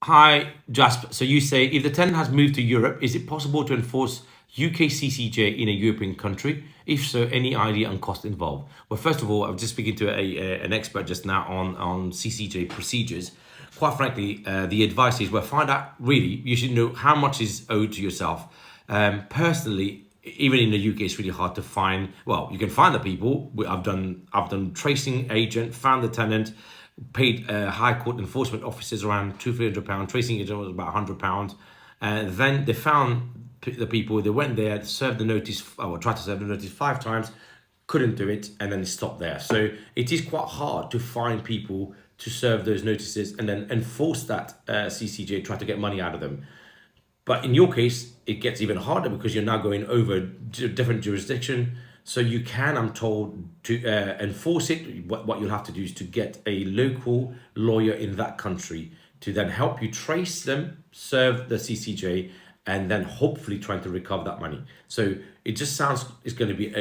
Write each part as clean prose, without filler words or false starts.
Hi, Jasper. So you say if the tenant has moved to Europe, is it possible to enforce UK CCJ in a European country? If so, any idea on cost involved? Well, first of all, I was just speaking to an expert just now on CCJ procedures. Quite frankly, the advice is, well, find out really, you should know how much is owed to yourself. Personally, even in the UK, it's really hard to find. Well, you can find the people. I've done tracing agent, found the tenant, paid high court enforcement officers around £200-300. Tracing agent was about £100. Then they found the people. They went there, served the notice, or tried to serve the notice 5 times, couldn't do it, and then it stopped there. So it is quite hard to find people to serve those notices and then enforce that CCJ, try to get money out of them. But in your case, it gets even harder because you're now going over different jurisdiction. So you can, I'm told, to enforce it. What you'll have to do is to get a local lawyer in that country to then help you trace them, serve the CCJ, and then hopefully trying to recover that money. So it just sounds it's going to be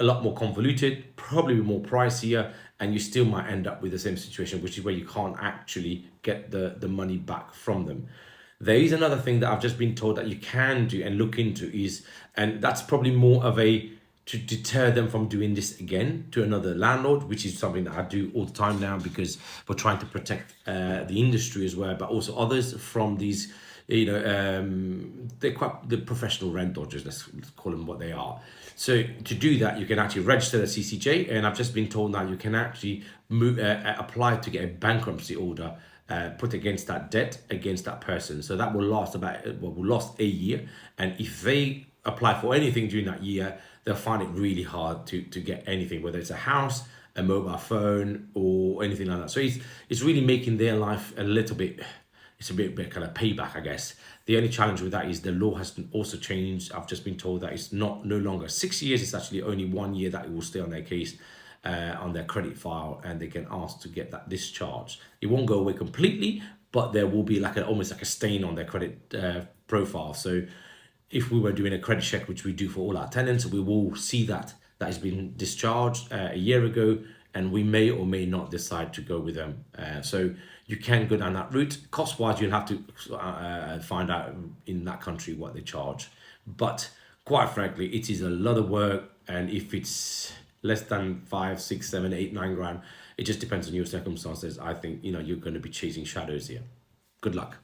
a lot more convoluted, probably more pricier, and you still might end up with the same situation, which is where you can't actually get the money back from them. There is another thing that I've just been told that you can do and look into is, and that's probably more of a to deter them from doing this again to another landlord, which is something that I do all the time now because we're trying to protect the industry as well, but also others from these, they're quite the professional rent dodgers, let's call them what they are. So to do that, you can actually register the CCJ, and I've just been told now you can actually apply to get a bankruptcy order put against that debt against that person. So that will last will last a year. And if they apply for anything during that year, they'll find it really hard to get anything, whether it's a house, a mobile phone, or anything like that. So it's really making their life a little bit, it's a bit kind of payback, I guess. The only challenge with that is the law has also changed. I've just been told that it's no longer 6 years, it's actually only 1 year that it will stay on their case, on their credit file, and they can ask to get that discharged. It won't go away completely, but there will be almost like a stain on their credit profile. So if we were doing a credit check, which we do for all our tenants, we will see that has been discharged a year ago, and we may or may not decide to go with them. So you can go down that route. Cost-wise, you'll have to find out in that country what they charge. But quite frankly, it is a lot of work, and if it's less than 5, 6, 7, 8, 9 grand, it just depends on your circumstances. I think you're going to be chasing shadows here. Good luck.